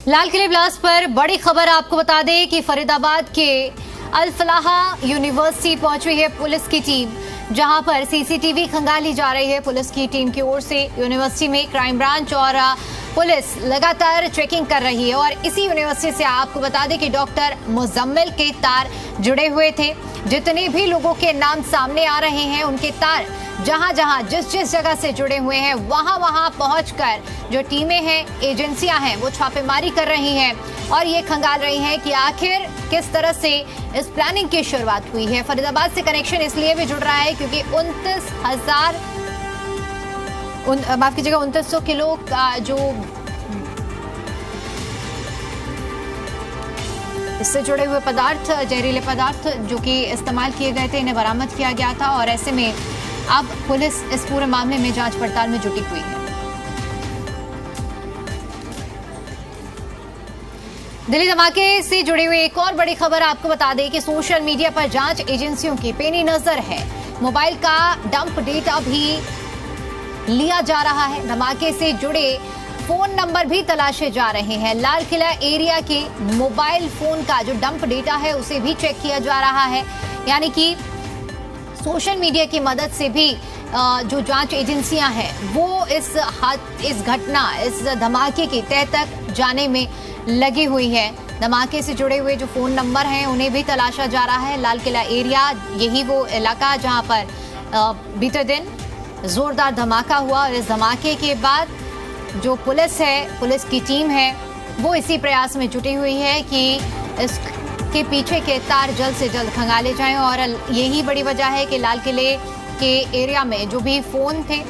लाल किले ब्लास्ट पर बड़ी खबर आपको बता दें कि फरीदाबाद के अल फलाह यूनिवर्सिटी पहुंची है पुलिस की टीम, जहां पर सीसीटीवी खंगाली जा रही है। पुलिस की टीम की ओर से यूनिवर्सिटी में क्राइम ब्रांच और पुलिस लगातार चेकिंग कर रही है। और इसी यूनिवर्सिटी से आपको बता दें कि डॉक्टर मुजम्मिल के तार जुड़े हुए थे। जितने भी लोगों के नाम सामने आ रहे हैं, उनके तार जहां जहां जिस जिस जगह से जुड़े हुए हैं, वहां वहां पहुंचकर जो टीमें हैं, एजेंसियां हैं, वो छापेमारी कर रही हैं और ये खंगाल रही हैं कि आखिर किस तरह से इस प्लानिंग की शुरुआत हुई है। फरीदाबाद से कनेक्शन इसलिए भी जुड़ रहा है क्योंकि 2900 किलो का जो इससे जुड़े हुए पदार्थ, जहरीले पदार्थ जो कि इस्तेमाल किए गए थे, इन्हें बरामद किया गया था। और ऐसे में अब पुलिस इस पूरे मामले में जांच पड़ताल में जुटी हुई है। दिल्ली धमाके से जुड़ी हुई एक और बड़ी खबर आपको बता दें कि सोशल मीडिया पर जांच एजेंसियों की पैनी नजर है। मोबाइल का डंप डेटा भी लिया जा रहा है। धमाके से जुड़े फोन नंबर भी तलाशे जा रहे हैं। लाल किला एरिया के मोबाइल फोन का जो डंप डेटा है उसे भी चेक किया जा रहा है। यानी कि सोशल मीडिया की मदद से भी जो जांच एजेंसियां हैं वो इस घटना, इस धमाके की तह तक जाने में लगी हुई है। धमाके से जुड़े हुए जो फोन नंबर हैं उन्हें भी तलाशा जा रहा है। लाल किला एरिया यही वो इलाका जहां पर बीते दिन जोरदार धमाका हुआ और इस धमाके के बाद जो पुलिस है, पुलिस की टीम है, वो इसी प्रयास में जुटी हुई है कि इसके पीछे के तार जल्द से जल्द खंगाले जाएं। और यही बड़ी वजह है कि लाल किले के एरिया में जो भी फोन थे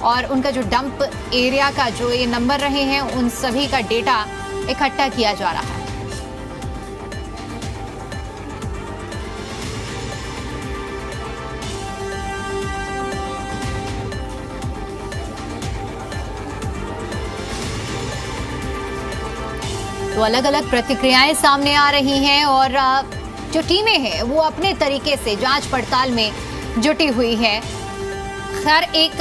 और उनका जो डंप एरिया का जो ये नंबर रहे हैं, उन सभी का डेटा इकट्ठा किया जा रहा है। तो अलग अलग प्रतिक्रियाएं सामने आ रही हैं और जो टीमें हैं वो अपने तरीके से जांच पड़ताल में जुटी हुई है। हर एक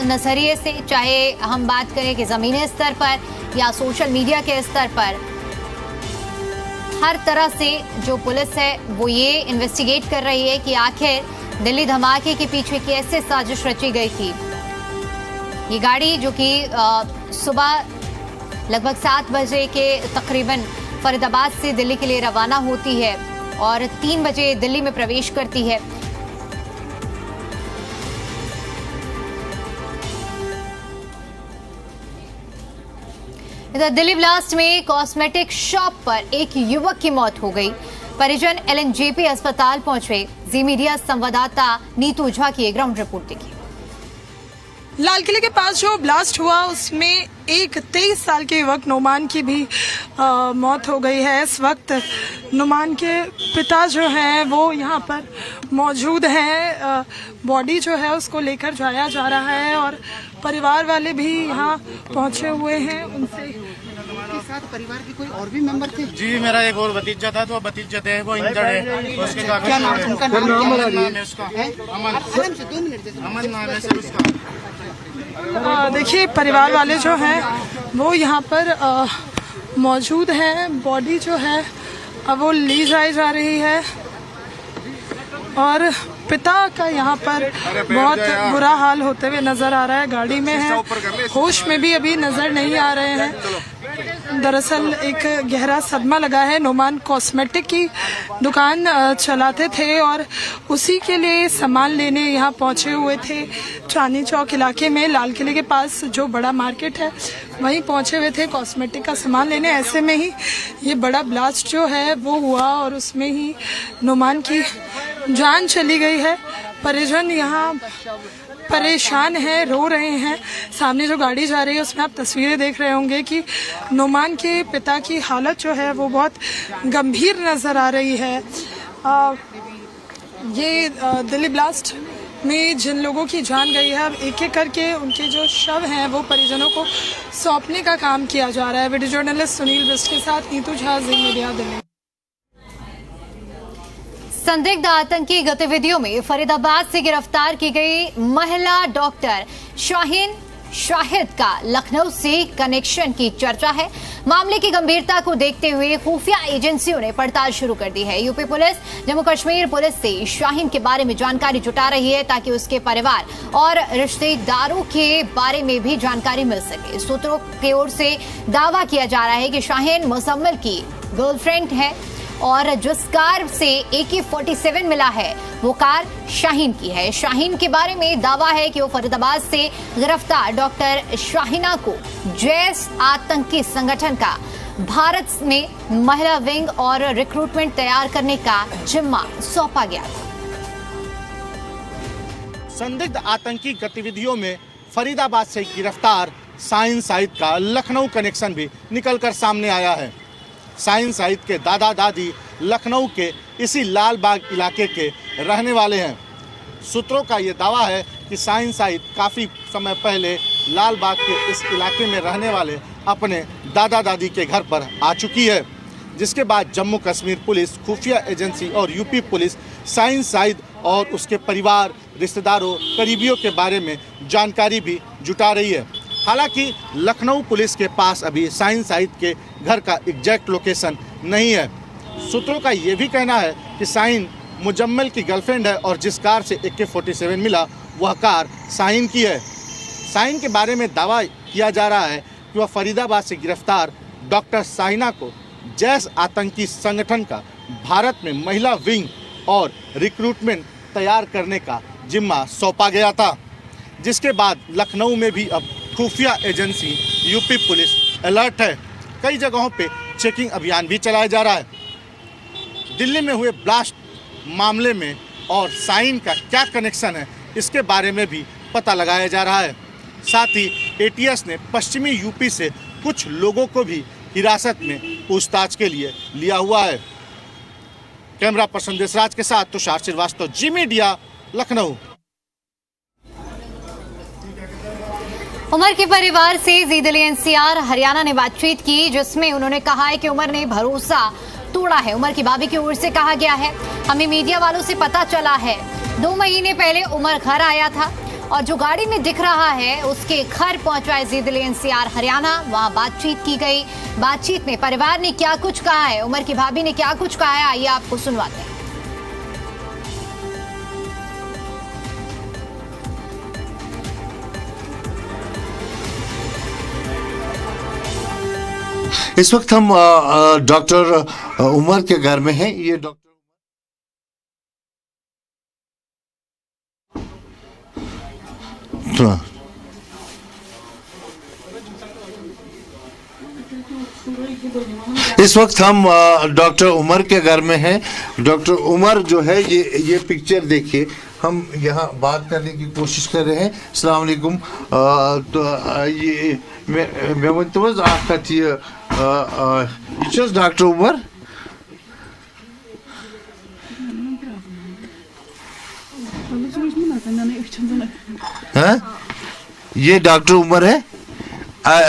नजरिए से, चाहे हम बात करें कि जमीनी स्तर पर या सोशल मीडिया के स्तर पर, हर तरह से जो पुलिस है वो ये इन्वेस्टिगेट कर रही है कि आखिर दिल्ली धमाके के पीछे कैसे साजिश रची गई थी। ये गाड़ी जो कि सुबह लगभग 7 बजे के तकरीबन फरीदाबाद से दिल्ली के लिए रवाना होती है और 3 बजे दिल्ली में प्रवेश करती है। इधर दिल्ली ब्लास्ट में कॉस्मेटिक शॉप पर एक युवक की मौत हो गई। परिजन एलएनजेपी अस्पताल पहुंचे। जी मीडिया संवाददाता नीतू झा की ग्राउंड रिपोर्ट देखी। लाल किले के पास जो ब्लास्ट हुआ उसमें एक 23 साल के युवक नुमान की भी मौत हो गई है। इस वक्त नुमान के पिता जो हैं वो यहाँ पर मौजूद हैं। बॉडी जो है उसको लेकर जाया जा रहा है और परिवार वाले भी यहाँ पहुँचे हुए हैं। उनसे साथ परिवार के कोई और भी मेंबर थे? जी, मेरा एक और भतीजा था, तो भतीजा थे, वो इंजर्ड है। उसके क्या नाम है? उनका नाम है उसका अमन। अमन नाम है सर उसका। देखिए, परिवार वाले जो हैं वो यहाँ पर मौजूद हैं। बॉडी जो है अब वो ली जाई जा रही है और पिता का यहाँ पर बहुत बुरा हाल होते हुए नजर आ रहा है। गाड़ी में है, होश में भी अभी नजर नहीं आ रहे हैं। दरअसल एक गहरा सदमा लगा है। नुमान कॉस्मेटिक की दुकान चलाते थे और उसी के लिए सामान लेने यहाँ पहुँचे हुए थे। चांदनी चौक इलाके में लाल किले के पास जो बड़ा मार्केट है वहीं पहुँचे हुए थे कॉस्मेटिक का सामान लेने। ऐसे में ही ये बड़ा ब्लास्ट जो है वो हुआ और उसमें ही नुमान की जान चली गई है। परिजन यहाँ परेशान है, रो रहे हैं। सामने जो गाड़ी जा रही है उसमें आप तस्वीरें देख रहे होंगे कि नुमान के पिता की हालत जो है वो बहुत गंभीर नजर आ रही है। ये दिल्ली ब्लास्ट में जिन लोगों की जान गई है, अब एक एक करके उनके जो शव हैं वो परिजनों को सौंपने का काम किया जा रहा है। वीडियो जर्नलिस्ट सुनील बिस्ट के साथ नीतू झा, जी मीडिया, दिल्ली। संदिग्ध आतंकी गतिविधियों में फरीदाबाद से गिरफ्तार की गई महिला डॉक्टर शाहीन शाहिद का लखनऊ से कनेक्शन की चर्चा है। मामले की गंभीरता को देखते हुए खुफिया एजेंसियों ने पड़ताल शुरू कर दी है। UP police Jammu Kashmir police से शाहीन के बारे में जानकारी जुटा रही है ताकि उसके परिवार और रिश्तेदारों के बारे में भी जानकारी मिल सके। सूत्रों की ओर से दावा किया जा रहा है कि शाहीन मुजम्मिल की गर्लफ्रेंड है और जिस कार से AK-47 मिला है वो कार शाहीन की है। शाहीन के बारे में दावा है कि वो फरीदाबाद से गिरफ्तार डॉक्टर शाहीना को जैश आतंकी संगठन का भारत में महिला विंग और रिक्रूटमेंट तैयार करने का जिम्मा सौंपा गया था। संदिग्ध आतंकी गतिविधियों में फरीदाबाद से गिरफ्तार शाहीन साइद का लखनऊ कनेक्शन भी निकलकर सामने आया है। शाहीन साइद के दादा दादी लखनऊ के इसी लाल बाग इलाके के रहने वाले हैं। सूत्रों का ये दावा है कि शाहीन साइद काफ़ी समय पहले लाल बाग के इस इलाके में रहने वाले अपने दादा दादी के घर पर आ चुकी है, जिसके बाद जम्मू कश्मीर पुलिस, खुफिया एजेंसी और यूपी पुलिस शाहीन साइद और उसके परिवार, रिश्तेदारों, करीबियों के बारे में जानकारी भी जुटा रही है। हालांकि लखनऊ पुलिस के पास अभी शाहीन साइद के घर का एग्जैक्ट लोकेशन नहीं है। सूत्रों का ये भी कहना है कि शाहीन मुजम्मिल की गर्लफ्रेंड है और जिस कार से AK-47 मिला वह कार शाहीन की है। शाहीन के बारे में दावा किया जा रहा है कि वह फरीदाबाद से गिरफ्तार डॉक्टर शाहीना को जैश आतंकी संगठन का भारत में महिला विंग और रिक्रूटमेंट तैयार करने का जिम्मा सौंपा गया था, जिसके बाद लखनऊ में भी अब खुफिया एजेंसी यूपी पुलिस अलर्ट है। कई जगहों पे चेकिंग अभियान भी चलाया जा रहा है। दिल्ली में हुए ब्लास्ट मामले में और शाहीन का क्या कनेक्शन है इसके बारे में भी पता लगाया जा रहा है। साथ ही ATS ने पश्चिमी यूपी से कुछ लोगों को भी हिरासत में पूछताछ के लिए लिया हुआ है। कैमरा पर्सन देशराज के साथ तुषार श्रीवास्तव, जी मीडिया, लखनऊ। उमर के परिवार से ज़ी-दिल्ली NCR हरियाणा ने बातचीत की, जिसमें उन्होंने कहा है कि उमर ने भरोसा तोड़ा है। उमर की भाभी की ओर से कहा गया है, हमें मीडिया वालों से पता चला है 2 महीने पहले उमर घर आया था और जो गाड़ी में दिख रहा है उसके घर पहुंचा ज़ी-दिल्ली NCR हरियाणा। वहां बातचीत की गई। बातचीत में परिवार ने क्या कुछ कहा है, उमर की भाभी ने क्या कुछ कहा है, आइए आपको सुनवाते हैं। इस वक्त हम डॉक्टर उमर के घर में हैं। ये डॉक्टर इस वक्त हम डॉक्टर उमर के घर में हैं। डॉक्टर उमर जो है ये पिक्चर देखिए, हम यहाँ बात करने की कोशिश कर रहे हैं। अस्सलाम वालेकुम। तो ये मैं वंतवज आपका ये डॉक्टर उमर ये डॉक्टर उमर है।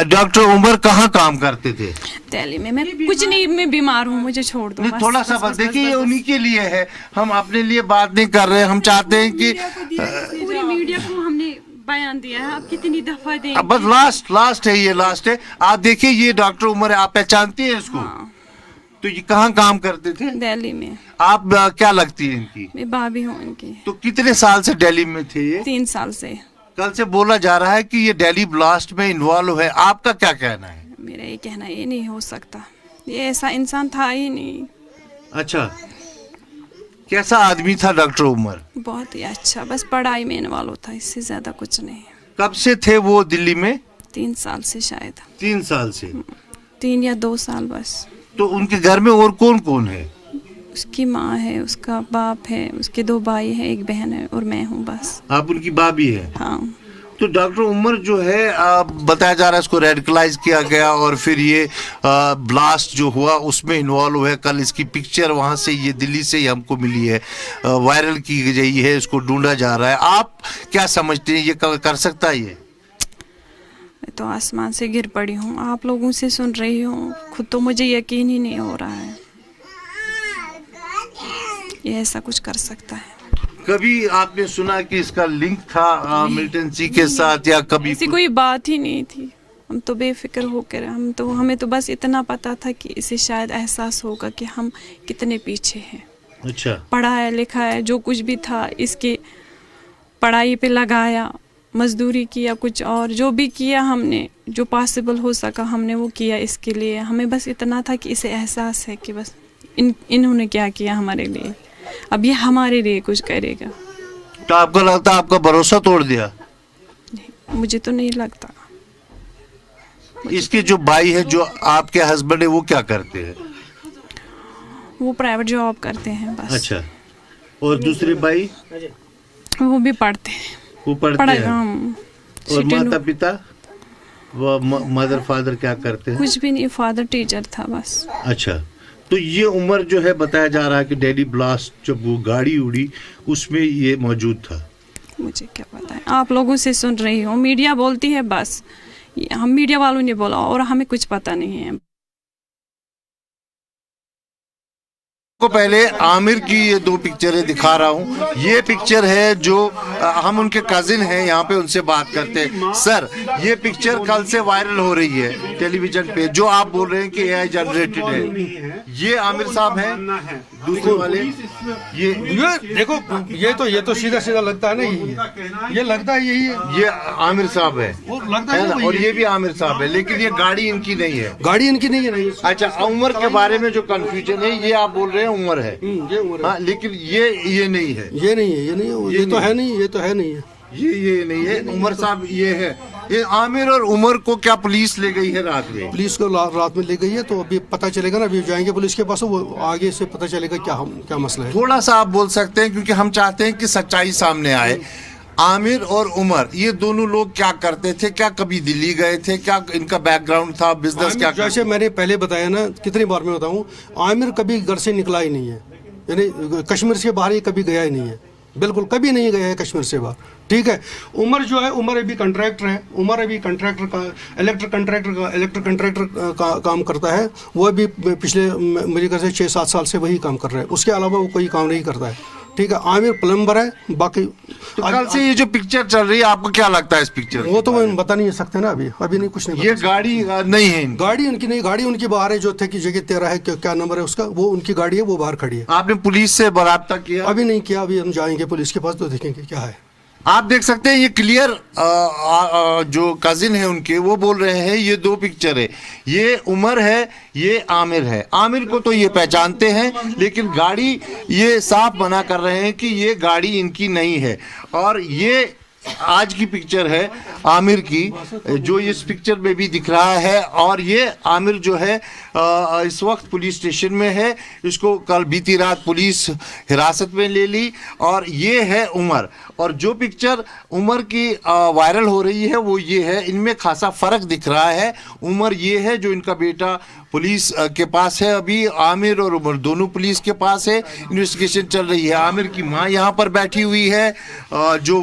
डॉक्टर उमर कहाँ काम करते थे? दिल्ली में। मैं कुछ नहीं, मैं बीमार हूँ, मुझे छोड़ दो। थोड़ा सा बस देखिए, ये उन्हीं के लिए है, हम अपने लिए बात नहीं कर रहे हैं। हम चाहते हैं कि पूरी मीडिया को हमने बयान दिया है, आप कितनी दफा देंगे? बस लास्ट है, ये लास्ट है। आप देखिए, ये डॉक्टर उमर है, आप पहचानती हैं इसको? हाँ। तो ये कहाँ काम करते थे? दिल्ली में। आप क्या लगती है इनकी? मैं भाभी हूँ इनकी। तो कितने साल से दिल्ली में थे ये? 3 साल से। कल से बोला जा रहा है कि ये दिल्ली ब्लास्ट में इन्वॉल्व है, आपका क्या कहना है? मेरा ये कहना, ये नहीं हो सकता, ये ऐसा इंसान था ही नहीं। अच्छा, कैसा आदमी था डॉक्टर उमर? बहुत ही अच्छा, बस पढ़ाई में इन्वॉल्व था, इससे ज्यादा कुछ नहीं। कब से थे वो दिल्ली में? 3 साल से शायद। 3 साल से? 3 या 2 साल बस। तो उनके घर में और कौन कौन है? उसकी माँ है, उसका बाप है, उसके 2 भाई है, 1 बहन है और मैं हूँ बस। आप उनकी भाभी है? हाँ। तो डॉक्टर उमर जो है, बताया जा रहा है इसको रेडिकलाइज किया गया और फिर ये ब्लास्ट जो हुआ उसमें इन्वॉल्व है। कल इसकी पिक्चर वहाँ से, ये दिल्ली से ही हमको मिली है, वायरल की गई है, इसको ढूंढा जा रहा है। आप क्या समझते हैं, ये कर सकता है ये? मैं तो आसमान से गिर पड़ी हूँ, आप लोगों से सुन रही हूँ, खुद तो मुझे यकीन ही नहीं हो रहा है ये ऐसा कुछ कर सकता है। कभी आपने सुना कि इसका लिंक था मिलिटेंसी के साथ, या कभी ऐसी कोई बात ही नहीं थी, हम तो बेफिक्र होकर हमें तो बस इतना पता था कि इसे शायद एहसास होगा कि हम कितने पीछे हैं। अच्छा, पढ़ा है लिखा है, जो कुछ भी था इसके पढ़ाई पे लगाया, मजदूरी किया, कुछ और जो भी किया हमने, जो पॉसिबल हो सका हमने वो किया इसके लिए। हमें बस इतना था कि इसे एहसास है कि बस इन्होंने क्या किया हमारे लिए, अब ये हमारे लिए कुछ करेगा। तो आपको लगता है आपका भरोसा तोड़ दिया? नहीं, मुझे तो नहीं लगता। इसके जो भाई है, जो आपके हस्बैंड है, वो क्या करते हैं? वो प्राइवेट जॉब करते हैं बस। अच्छा, और दूसरे भाई? वो भी पढ़ते हैं। वो पढ़ते हैं। और सिटी माता पिता, वो मदर फादर क्या करते हैं? कुछ भी नहीं, फादर टीचर था बस। अच्छा, तो ये उमर जो है, बताया जा रहा है कि डेली ब्लास्ट जब वो गाड़ी उड़ी उसमें ये मौजूद था। मुझे क्या पता है, आप लोगों से सुन रही हूँ, मीडिया बोलती है बस, हम मीडिया वालों ने बोला और हमें कुछ पता नहीं है। को पहले आमिर की ये दो पिक्चरें दिखा रहा हूँ। ये पिक्चर है जो हम उनके कजिन हैं, यहाँ पे उनसे बात करते हैं। सर, ये पिक्चर कल से वायरल हो रही है टेलीविजन पे, जो आप बोल रहे हैं कि एआई जनरेटेड है। ये आमिर साहब हैं, दूसरे वाले ये देखो, ये तो सीधा सीधा लगता है ना, ये लगता है यही है, ये आमिर साहब है, वो लगता है ना, और ये भी आमिर साहब है, लेकिन ये गाड़ी इनकी नहीं है। गाड़ी इनकी नहीं है। अच्छा, उमर के बारे में जो कंफ्यूजन है, ये आप बोल रहे हैं उमर है, ये उम्र है। लेकिन ये नहीं है, ये नहीं है, ये तो है नहीं, ये तो है नहीं है, ये नहीं है। उमर साहब ये है। ये आमिर और उमर को क्या पुलिस ले गई है रात में? पुलिस को रात में ले गई है, तो अभी पता चलेगा ना, अभी जाएंगे पुलिस के पास, वो आगे से पता चलेगा क्या मसला है। थोड़ा सा आप बोल सकते हैं, क्योंकि हम चाहते हैं कि सच्चाई सामने आए। आमिर और उमर, ये दोनों लोग क्या करते थे? क्या कभी दिल्ली गए थे? क्या इनका बैकग्राउंड था? बिजनेस क्या? जैसे मैंने पहले बताया ना, कितनी बार मैं बताऊं, आमिर कभी घर से निकला ही नहीं है, यानी कश्मीर से बाहर ही कभी गया ही नहीं है, बिल्कुल कभी नहीं गया है कश्मीर से बाहर। ठीक है, उमर जो है, उमर अभी कंट्रैक्टर है, उमर अभी कंट्रैक्टर का इलेक्ट्रिक कंट्रैक्टर का काम करता है। वो अभी पिछले मेरे घर से 6-7 साल से वही काम कर रहा है, उसके अलावा वो कोई काम नहीं करता है। ठीक है, आमिर प्लम्बर है। बाकी तो कल से ये जो पिक्चर चल रही है, आपको क्या लगता है इस पिक्चर? वो तो मैं बता नहीं सकते ना, अभी नहीं, कुछ नहीं। ये गाड़ी नहीं है, गाड़ी उनकी नहीं, गाड़ी उनकी बाहर है, जो थे कि जगह 13 है, क्या नंबर है उसका, वो उनकी गाड़ी है, वो बाहर खड़ी है। आपने पुलिस से राब्ता किया? अभी नहीं किया, अभी हम जाएंगे पुलिस के पास तो देखेंगे क्या है। आप देख सकते हैं, ये क्लियर जो कजिन है उनके, वो बोल रहे हैं ये दो पिक्चर है, ये उमर है, ये आमिर है। आमिर को तो ये पहचानते हैं, लेकिन गाड़ी ये साफ मना कर रहे हैं कि ये गाड़ी इनकी नहीं है। और ये आज की पिक्चर है आमिर की, जो इस पिक्चर में भी दिख रहा है। और ये आमिर जो है इस वक्त पुलिस स्टेशन में है, इसको कल बीती रात पुलिस हिरासत में ले ली। और ये है उमर, और जो पिक्चर उमर की वायरल हो रही है वो ये है। इनमें खासा फर्क दिख रहा है। उमर ये है जो इनका बेटा पुलिस के पास है, अभी आमिर और उमर दोनों पुलिस के पास है, इन्वेस्टिगेशन चल रही है। आमिर की माँ यहाँ पर बैठी हुई है, जो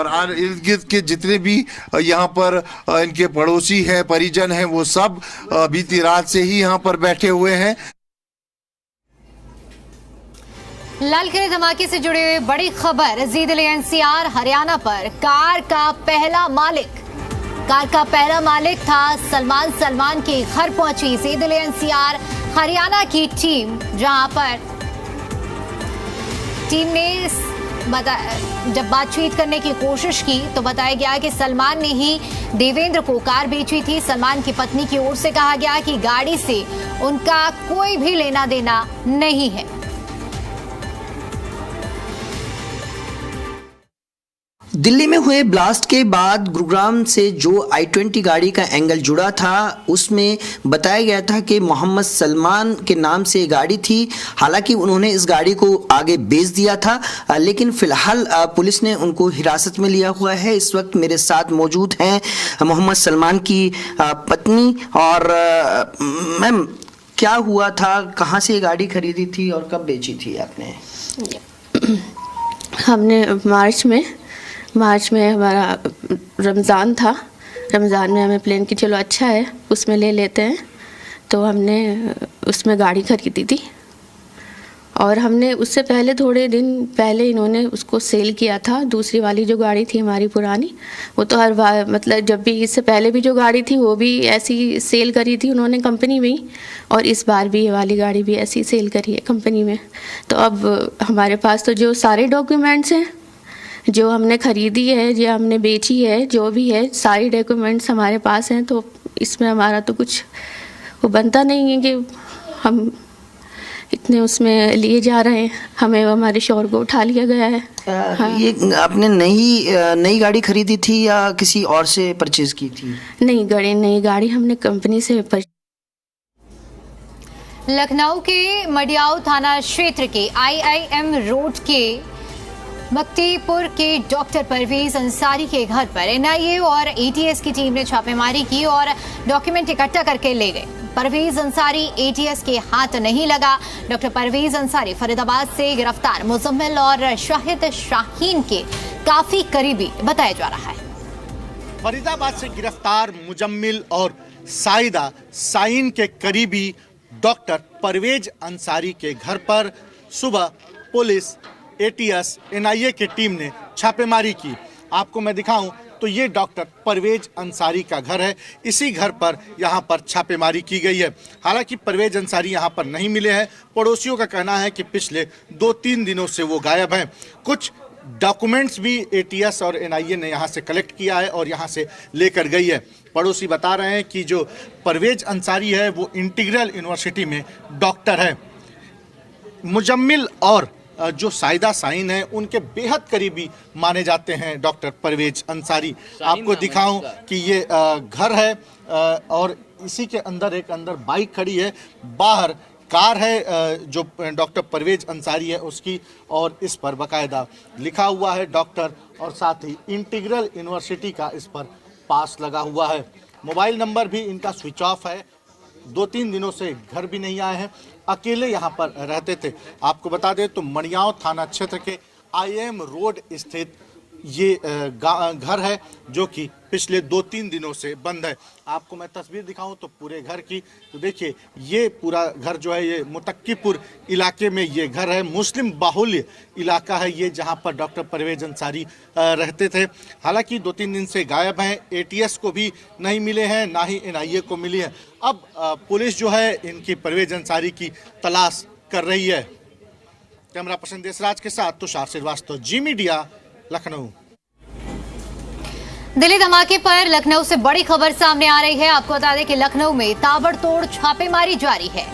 और इर्द गिर्द के जितने भी यहाँ पर इनके पड़ोसी हैं, परिजन हैं, वो सब बीती रात से ही यहाँ पर बैठे हुए हैं। लाल किले धमाके से जुड़े हुए बड़ी खबर, ज़ी-दिल्ली एनसीआर हरियाणा पर कार का पहला मालिक था सलमान के घर पहुंची ज़ी-दिल्ली एनसीआर हरियाणा की टीम, जहां पर टीम ने जब बातचीत करने की कोशिश की तो बताया गया कि सलमान ने ही देवेंद्र को कार बेची थी। सलमान की पत्नी की ओर से कहा गया कि गाड़ी से उनका कोई भी लेना देना नहीं है। दिल्ली में हुए ब्लास्ट के बाद गुरुग्राम से जो i20 गाड़ी का एंगल जुड़ा था, उसमें बताया गया था कि मोहम्मद सलमान के नाम से गाड़ी थी। हालांकि उन्होंने इस गाड़ी को आगे बेच दिया था, लेकिन फिलहाल पुलिस ने उनको हिरासत में लिया हुआ है। इस वक्त मेरे साथ मौजूद हैं मोहम्मद सलमान की पत्नी। और मैम, क्या हुआ था, कहाँ से गाड़ी खरीदी थी और कब बेची थी आपने? हमने मार्च में हमारा रमज़ान था, रमज़ान में हमें प्लान की चलो अच्छा है उसमें ले लेते हैं, तो हमने उसमें गाड़ी खरीदी थी। और हमने उससे पहले थोड़े दिन पहले इन्होंने उसको सेल किया था। दूसरी वाली जो गाड़ी थी हमारी पुरानी, वो तो हर बार मतलब जब भी इससे पहले भी जो गाड़ी थी वो भी ऐसी सेल करी थी उन्होंने कंपनी में ही, और इस बार भी ये वाली गाड़ी भी ऐसी सेल करी है कंपनी में। तो अब हमारे पास तो जो सारे डॉक्यूमेंट्स हैं, जो हमने ख़रीदी है, जो हमने बेची है, जो भी है सारे डॉक्यूमेंट्स हमारे पास हैं। तो इसमें हमारा तो कुछ वो बनता नहीं है कि हम इतने उसमें लिए जा रहे हैं, हमें हमारे शोर को उठा लिया गया है। हाँ। ये आपने नई गाड़ी खरीदी थी या किसी और से परचेज की थी? नई गाड़ी हमने कंपनी से लखनऊ के मडियाऊ थाना क्षेत्र के IIM रोड के मक्तीपुर के डॉक्टर परवेज अंसारी के घर पर NIA और ATS की टीम ने छापेमारी की और डॉक्यूमेंट इकट्ठा करके ले गए। परवेज अंसारी ATS के हाथ नहीं लगा। डॉक्टर परवेज अंसारी फरीदाबाद से गिरफ्तार मुजम्मिल और शाहिद शाहीन के काफी करीबी बताया जा रहा है। फरीदाबाद से गिरफ्तार मुजम्मिल और साइदा साइन के करीबी डॉक्टर परवेज अंसारी के घर पर सुबह पुलिस, ATS, NIA की टीम ने छापेमारी की। आपको मैं दिखाऊं तो ये डॉक्टर परवेज अंसारी का घर है। इसी घर पर यहाँ पर छापेमारी की गई है। हालांकि परवेज अंसारी यहाँ पर नहीं मिले हैं। पड़ोसियों का कहना है कि पिछले 2-3 दिनों से वो गायब हैं। कुछ डॉक्यूमेंट्स भी ATS और NIA ने यहाँ से कलेक्ट किया है और यहाँ से लेकर गई है। पड़ोसी बता रहे हैं कि जो परवेज अंसारी है वो इंटीग्रल यूनिवर्सिटी में डॉक्टर है। मुजम्मिल और जो साइदा साइन है उनके बेहद करीबी माने जाते हैं डॉक्टर परवेज अंसारी। आपको दिखाऊं कि ये घर है और इसी के अंदर बाइक खड़ी है, बाहर कार है जो डॉक्टर परवेज अंसारी है उसकी, और इस पर बाकायदा लिखा हुआ है डॉक्टर, और साथ ही इंटीग्रल यूनिवर्सिटी का इस पर पास लगा हुआ है। मोबाइल नंबर भी इनका स्विच ऑफ है। 2-3 दिनों से घर भी नहीं आए हैं, अकेले यहाँ पर रहते थे। आपको बता दें तो मडियाऊ थाना क्षेत्र के IIM रोड स्थित ये घर है जो कि पिछले 2-3 दिनों से बंद है। आपको मैं तस्वीर दिखाऊं तो पूरे घर की, तो देखिए ये पूरा घर जो है ये मुतक्कीपुर इलाके में ये घर है। मुस्लिम बाहुल्य इलाका है ये, जहां पर डॉक्टर परवेज अंसारी रहते थे। हालांकि 2-3 दिन से गायब हैं। ATS को भी नहीं मिले हैं, ना ही NIA को मिली है। अब पुलिस जो है इनकी परवेज अंसारी की तलाश कर रही है। कैमरा पर्सन देसराज के साथ तुषार श्रीवास्तव, जी मीडिया, लखनऊ। दिल्ली धमाके पर लखनऊ से बड़ी खबर सामने आ रही है। आपको बता दें कि लखनऊ में ताबड़तोड़ छापेमारी जारी है।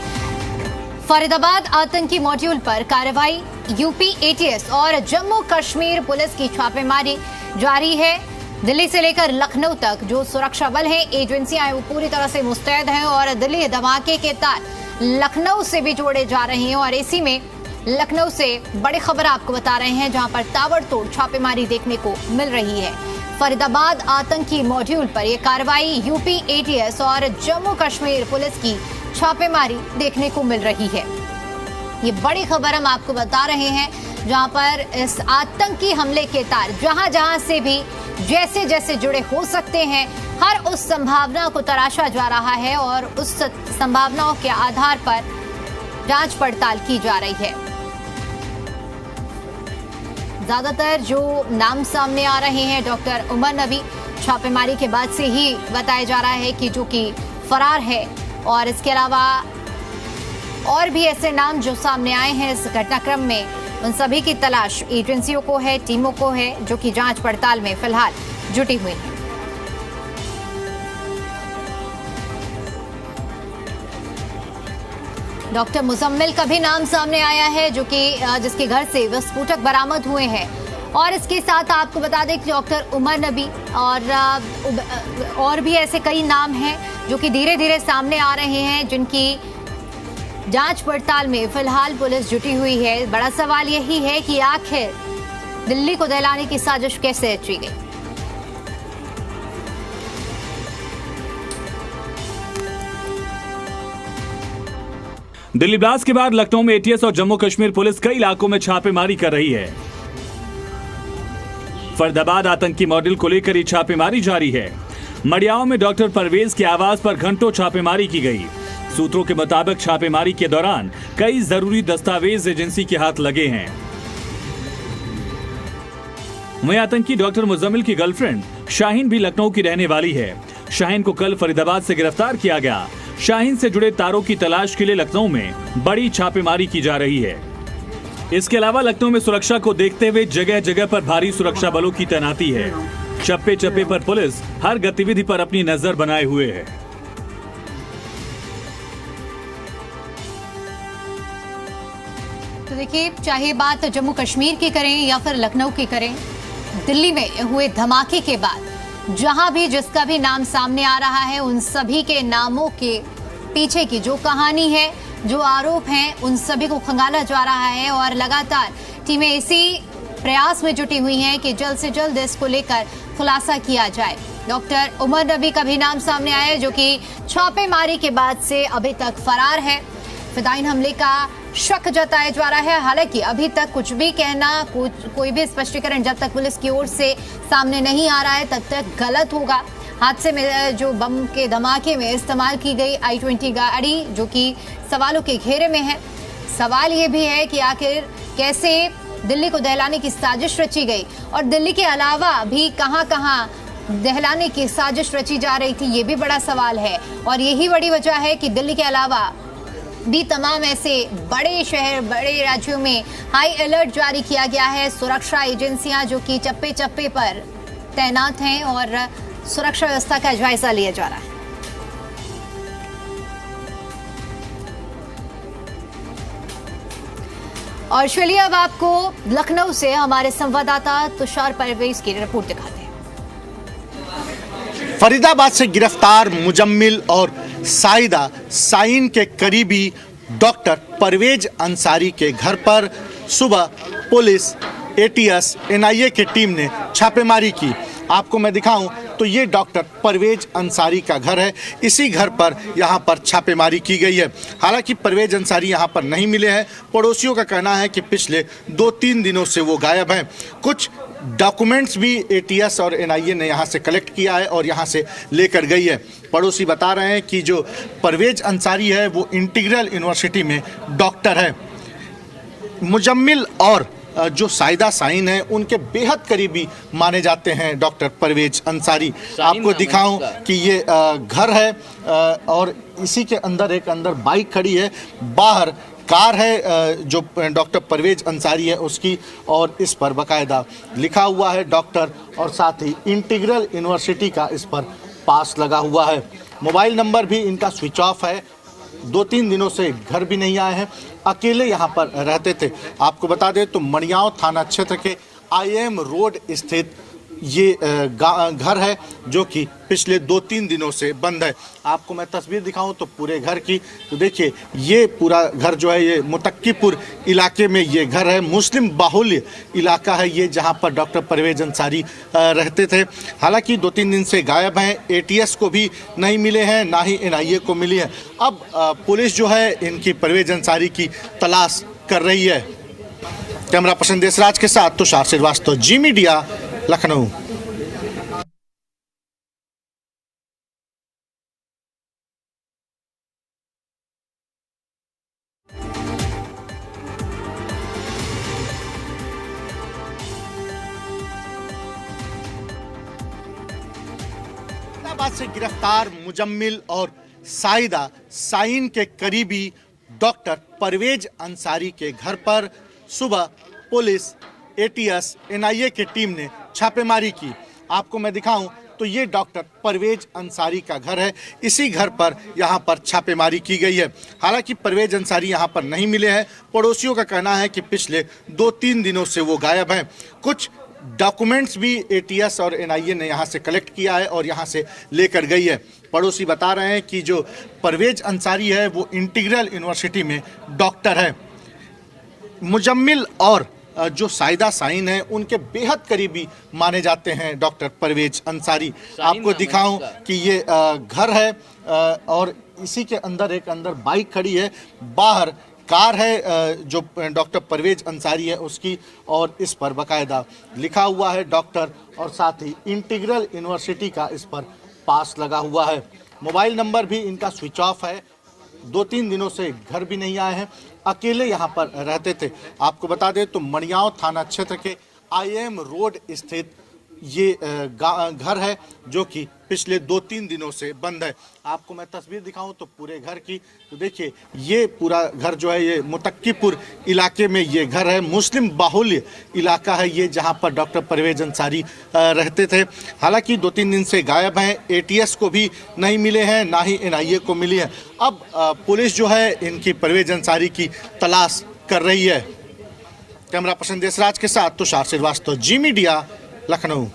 फरीदाबाद आतंकी मॉड्यूल पर कार्रवाई, UP ATS और जम्मू कश्मीर पुलिस की छापेमारी जारी है। दिल्ली से लेकर लखनऊ तक जो सुरक्षा बल है, एजेंसियां हैं, वो पूरी तरह से मुस्तैद हैं और दिल्ली धमाके के तार लखनऊ से भी जोड़े जा रहे हैं। और इसी में लखनऊ से बड़ी खबर आपको बता रहे हैं, जहां पर ताबड़तोड़ छापेमारी देखने को मिल रही है। फरीदाबाद आतंकी मॉड्यूल पर यह कार्रवाई, UP ATS और जम्मू कश्मीर पुलिस की छापेमारी देखने को मिल रही है। ये बड़ी खबर हम आपको बता रहे हैं, जहां पर इस आतंकी हमले के तार जहां से भी जैसे जैसे जुड़े हो सकते हैं, हर उस संभावना को तराशा जा रहा है और उस संभावनाओं के आधार पर जांच पड़ताल की जा रही है। ज्यादातर जो नाम सामने आ रहे हैं, डॉक्टर उमर नबी छापेमारी के बाद से ही बताया जा रहा है कि जो कि फरार है, और इसके अलावा और भी ऐसे नाम जो सामने आए हैं इस घटनाक्रम में, उन सभी की तलाश एजेंसियों को है, टीमों को है, जो कि जांच पड़ताल में फिलहाल जुटी हुई है। डॉक्टर मुजम्मिल का भी नाम सामने आया है, जो कि जिसके घर से विस्फोटक बरामद हुए हैं। और इसके साथ आपको बता दें कि डॉक्टर उमर नबी और भी ऐसे कई नाम हैं जो कि धीरे धीरे सामने आ रहे हैं, जिनकी जांच पड़ताल में फिलहाल पुलिस जुटी हुई है। बड़ा सवाल यही है कि आखिर दिल्ली को दहलाने की साजिश कैसे रची गई। दिल्ली ब्लास्ट के बाद लखनऊ में ATS और जम्मू कश्मीर पुलिस कई इलाकों में छापेमारी कर रही है। फरीदाबाद आतंकी मॉड्यूल को लेकर ये छापेमारी जारी है। मडियाऊ में डॉक्टर परवेज के आवास पर घंटों छापेमारी की गई। सूत्रों के मुताबिक छापेमारी के दौरान कई जरूरी दस्तावेज एजेंसी के हाथ लगे हैं। वहीं आतंकी डॉक्टर मुजम्मिल की गर्लफ्रेंड शाहीन भी लखनऊ की रहने वाली है। शाहीन को कल फरीदाबाद से गिरफ्तार किया गया। शाहीन से जुड़े तारों की तलाश के लिए लखनऊ में बड़ी छापेमारी की जा रही है। इसके अलावा लखनऊ में सुरक्षा को देखते हुए जगह जगह पर भारी सुरक्षा बलों की तैनाती है। चप्पे चप्पे पर पुलिस हर गतिविधि पर अपनी नजर बनाए हुए है। तो देखिए, चाहे बात जम्मू कश्मीर की करें या फिर लखनऊ की करें, दिल्ली में हुए धमाके के बाद जहां भी जिसका भी नाम सामने आ रहा है, उन सभी के नामों के पीछे की जो कहानी है, जो आरोप हैं, उन सभी को खंगाला जा रहा है और लगातार टीमें इसी प्रयास में जुटी हुई हैं कि जल्द से जल्द इसको लेकर खुलासा किया जाए। डॉक्टर उमर नबी का भी नाम सामने आया है, जो कि छापेमारी के बाद से अभी तक फरार है। फिदायीन हमले का शक जताया जा रहा है। हालांकि अभी तक कुछ भी कहना, कोई भी स्पष्टीकरण जब तक पुलिस की ओर से सामने नहीं आ रहा है तब तक गलत होगा। हादसे में जो बम के धमाके में इस्तेमाल की गई I-20 गाड़ी जो कि सवालों के घेरे में है। सवाल ये भी है कि आखिर कैसे दिल्ली को दहलाने की साजिश रची गई और दिल्ली के अलावा भी कहां-कहां दहलाने की साजिश रची जा रही थी, ये भी बड़ा सवाल है। और यही बड़ी वजह है कि दिल्ली के अलावा भी तमाम ऐसे बड़े शहर, बड़े राज्यों में हाई अलर्ट जारी किया गया है। सुरक्षा एजेंसियां जो कि चप्पे चप्पे पर तैनात हैं और सुरक्षा व्यवस्था का जायजा लिया जा रहा है। और चलिए अब आपको लखनऊ से हमारे संवाददाता तुषार परवेज की रिपोर्ट दिखाते हैं। फरीदाबाद से गिरफ्तार मुजम्मिल और साइदा साइन के करीबी डॉक्टर परवेज अंसारी के घर पर सुबह पुलिस, ATS, NIA की टीम ने छापेमारी की। आपको मैं दिखाऊं तो ये डॉक्टर परवेज अंसारी का घर है। इसी घर पर यहाँ पर छापेमारी की गई है। हालांकि परवेज अंसारी यहाँ पर नहीं मिले हैं। पड़ोसियों का कहना है कि पिछले 2-3 दिनों से वो गायब हैं। कुछ डॉक्यूमेंट्स भी ATS और NIA ने यहाँ से कलेक्ट किया है और यहाँ से लेकर गई है। पड़ोसी बता रहे हैं कि जो परवेज अंसारी है वो इंटीग्रल यूनिवर्सिटी में डॉक्टर है। मुजम्मिल और जो साइदा साइन है उनके बेहद करीबी माने जाते हैं डॉक्टर परवेज अंसारी। आपको दिखाऊं कि ये घर है और इसी के अंदर एक बाइक खड़ी है, बाहर कार है जो डॉक्टर परवेज अंसारी है उसकी, और इस पर बाकायदा लिखा हुआ है डॉक्टर और साथ ही इंटीग्रल यूनिवर्सिटी का इस पर पास लगा हुआ है। मोबाइल नंबर भी इनका स्विच ऑफ है। 2-3 दिनों से घर भी नहीं आए हैं, अकेले यहाँ पर रहते थे। आपको बता दें तो मणियाव थाना क्षेत्र के IIM रोड स्थित ये घर है जो कि पिछले 2-3 दिनों से बंद है। आपको मैं तस्वीर दिखाऊं तो पूरे घर की, तो देखिए ये पूरा घर जो है ये मुतक्कीपुर इलाके में ये घर है। मुस्लिम बाहुल्य इलाका है ये, जहां पर डॉक्टर परवेज अंसारी रहते थे। हालांकि 2-3 दिन से गायब हैं। ATS को भी नहीं मिले हैं, ना ही NIA को मिली है। अब पुलिस जो है इनकी परवेज अंसारी की तलाश कर रही है। कैमरा पर्सन देसराज के साथ तुषार श्रीवास्तव, जी मीडिया, लखनऊ। फरीदाबाद से गिरफ्तार मुजम्मिल और साइदा साइन के करीबी डॉक्टर परवेज अंसारी के घर पर सुबह पुलिस, ATS, NIA की टीम ने छापेमारी की। आपको मैं दिखाऊं तो ये डॉक्टर परवेज अंसारी का घर है। इसी घर पर यहाँ पर छापेमारी की गई है। हालांकि परवेज अंसारी यहाँ पर नहीं मिले हैं। पड़ोसियों का कहना है कि पिछले 2-3 दिनों से वो गायब हैं। कुछ डॉक्यूमेंट्स भी ATS और NIA ने यहाँ से कलेक्ट किया है और यहाँ से लेकर गई है। पड़ोसी बता रहे हैं कि जो परवेज अंसारी है वो इंटीग्रल यूनिवर्सिटी में डॉक्टर है। मुजम्मिल और जो साइदा साइन है उनके बेहद करीबी माने जाते हैं डॉक्टर परवेज अंसारी। आपको दिखाऊं कि ये घर है और इसी के अंदर एक बाइक खड़ी है, बाहर कार है जो डॉक्टर परवेज अंसारी है उसकी, और इस पर बाकायदा लिखा हुआ है डॉक्टर और साथ ही इंटीग्रल यूनिवर्सिटी का इस पर पास लगा हुआ है। मोबाइल नंबर भी इनका स्विच ऑफ है। 2-3 दिनों से घर भी नहीं आए हैं, अकेले यहाँ पर रहते थे। आपको बता दें तो मणियाव थाना क्षेत्र के IIM रोड स्थित ये घर है जो कि पिछले 2-3 दिनों से बंद है। आपको मैं तस्वीर दिखाऊं तो पूरे घर की, तो देखिए ये पूरा घर जो है ये मुतक्कीपुर इलाके में ये घर है, मुस्लिम बाहुल्य इलाका है ये, जहां पर डॉक्टर परवेज अंसारी रहते थे। हालांकि 2-3 दिन से गायब हैं, ATS को भी नहीं मिले हैं, ना ही NIA को मिली है। अब पुलिस जो है इनकी परवेज अंसारी की तलाश कर रही है। कैमरा पर्सन देशराज के साथ तुषार श्रीवास्तव, जी मीडिया, लखनऊ।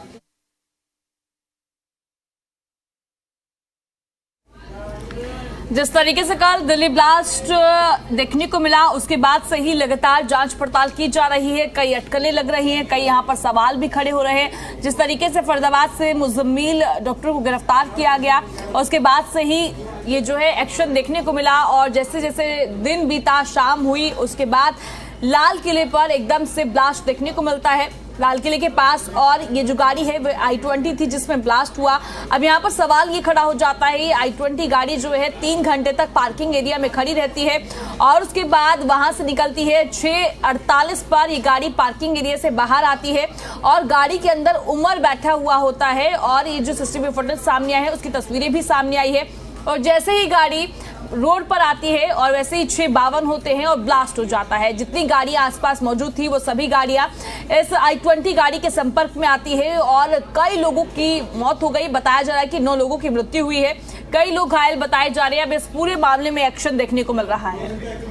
जिस तरीके से कल दिल्ली ब्लास्ट देखने को मिला, उसके बाद से ही लगातार जांच पड़ताल की जा रही है। कई अटकलें लग रही हैं, कई यहां पर सवाल भी खड़े हो रहे हैं। जिस तरीके से फरीदाबाद से मुजम्मिल डॉक्टर को गिरफ्तार किया गया और उसके बाद से ही ये जो है एक्शन देखने को मिला, और जैसे जैसे दिन बीता, शाम हुई, उसके बाद लाल किले पर एकदम से ब्लास्ट देखने को मिलता है, लाल किले के पास। और ये जो गाड़ी है वो I-20 थी जिसमें ब्लास्ट हुआ। अब यहाँ पर सवाल ये खड़ा हो जाता है, I-20 गाड़ी जो है 3 घंटे तक पार्किंग एरिया में खड़ी रहती है और उसके बाद वहां से निकलती है। 6:48 पर ये गाड़ी पार्किंग एरिया से बाहर आती है और गाड़ी के अंदर उमर बैठा हुआ होता है, और ये जो CCTV फुटेज सामने आई है उसकी तस्वीरें भी सामने आई है। और जैसे ही गाड़ी रोड पर आती है और वैसे ही 6:52 होते हैं और ब्लास्ट हो जाता है। जितनी गाड़ियां आसपास मौजूद थी वो सभी गाड़ियां इस I-20 गाड़ी के संपर्क में आती है और कई लोगों की मौत हो गई। बताया जा रहा है कि 9 लोगों की मृत्यु हुई है, कई लोग घायल बताए जा रहे हैं। अब इस पूरे मामले में एक्शन देखने को मिल रहा है।